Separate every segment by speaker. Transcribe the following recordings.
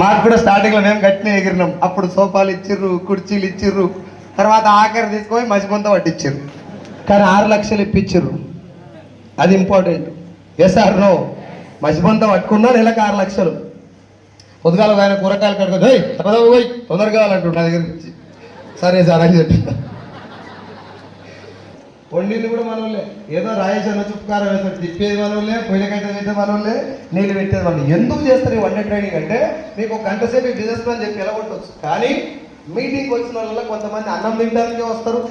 Speaker 1: మాకు కూడా స్టార్టింగ్లో మేము గట్టినే ఎగిరినాం. అప్పుడు సోఫాలు ఇచ్చిర్రు, కుర్చీలు ఇచ్చిర్రు, తర్వాత ఆఖరి తీసుకొని మసిపొంత పట్టించారు. కానీ 6 లక్షలు ఇప్పించారు. అది ఇంపార్టెంట్. Yes or no? మసిపొంత పట్టుకున్నా నెలకు 6 లక్షలు. పొద్దుగాల ఆయన కూరగాయలు కడుకోదు, పోయి తొందరగా కావాలంటుండు నా దగ్గరికి వచ్చి. సరే సార్ అని చెప్పి వండింది కూడా మనోళ్ళే. ఏదో రాయేసిన చుట్టుకారం వేస్తారు, తిప్పేది మనోళ్ళే, పొయ్యిల కట్ట పెట్టేది మనోళ్ళే, నీళ్ళు పెట్టేది వాళ్ళు. ఎందుకు చేస్తారు ఈ వన్ డే ట్రైనింగ్ అంటే మీకు ఒక గంట సేపు బిజినెస్ ప్లాన్ చెప్పి ఎలగొట్టవచ్చు. కానీ మీటింగ్కి వచ్చిన వాళ్ళ కొంతమంది అన్నం తినడానికే వస్తారు,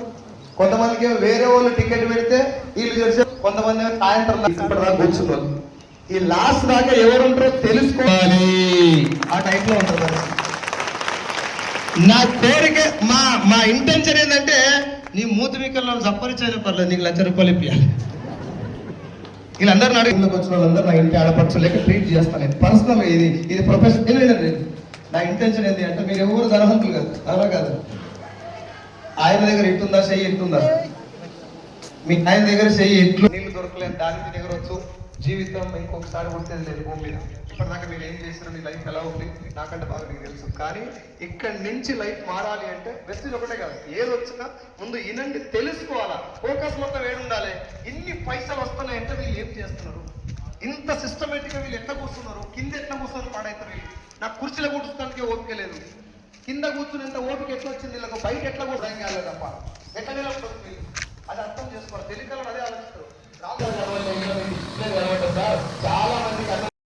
Speaker 1: కొంతమందికి వేరే వాళ్ళు టికెట్ పెడితే వీళ్ళు చేసే, కొంతమంది సాయంత్రం ఇప్పటిదాకా కూర్చున్నారు. ఈ లాస్ట్ దాకా ఎవరు ఉంటారో తెలుసుకోవాలి. ఆ టైప్లో ఉంటుంది. నా కోరిక, మా ఇంటెన్షన్ ఏంటంటే నీ మూతి మీకల్లో సంపాదించైనా పర్లేదు, నీకు 1 లక్ష రూపాయలు ఇప్పించాలి. వీళ్ళందరినీ అడిగిలోకి వచ్చిన వాళ్ళందరూ నా ఇంటి ఆడపడుచు లేక ట్రీట్ చేస్తాను. నేను పర్సనల్, ఇది ప్రొఫెషనల్. నా ఇంటెన్షన్ ఏంటి అంటే మీరు ఎవరు ధనవంతులు కాదు, అలా కాదు. ఆయన దగ్గర ఎట్టుందా చెయ్యి, ఎట్టుందా మీ ఆయన దగ్గర చెయ్యి ఎట్లు, నీళ్ళు దొరకలేదు, దానికి ఎగరవచ్చు. జీవితం ఇంకొకసారి ఉండేది లేదు భూమి మీద. ఇప్పటిదాకా మీరు ఏం చేసినా మీ లైఫ్ ఎలా ఉంది నాకంటే బాగా మీకు తెలుసు. కానీ ఇక్కడి నుంచి లైఫ్ మారాలి అంటే వెస్టేజ్ ఒకటే కాదు, ఏది వచ్చినా ముందు ఇనండి, తెలుసుకోవాలా. ఫోకస్ మొత్తం ఏడుండాలి. ఇన్ని పైసలు వస్తున్నాయంటే వీళ్ళు ఏం చేస్తున్నారు, ఇంత సిస్టమేటిక్గా వీళ్ళు ఎట్లా కూర్చున్నారు, కింద ఎట్లా కూర్చున్నారు పాడైతారు వీళ్ళు. నాకు కుర్చీలో కూర్చుకోవడానికి ఓపిక లేదు, కింద కూర్చునేంత ఓపిక ఎట్లా వచ్చింది వీళ్ళకు, బయట ఎట్లా కూడా కాలేదు తప్ప ఎట్లా నిలబడుతుంది అది అర్థం చేసుకోవాలి. తెలియకలను అదే ఆలోచిస్తారు. చాలా మందికి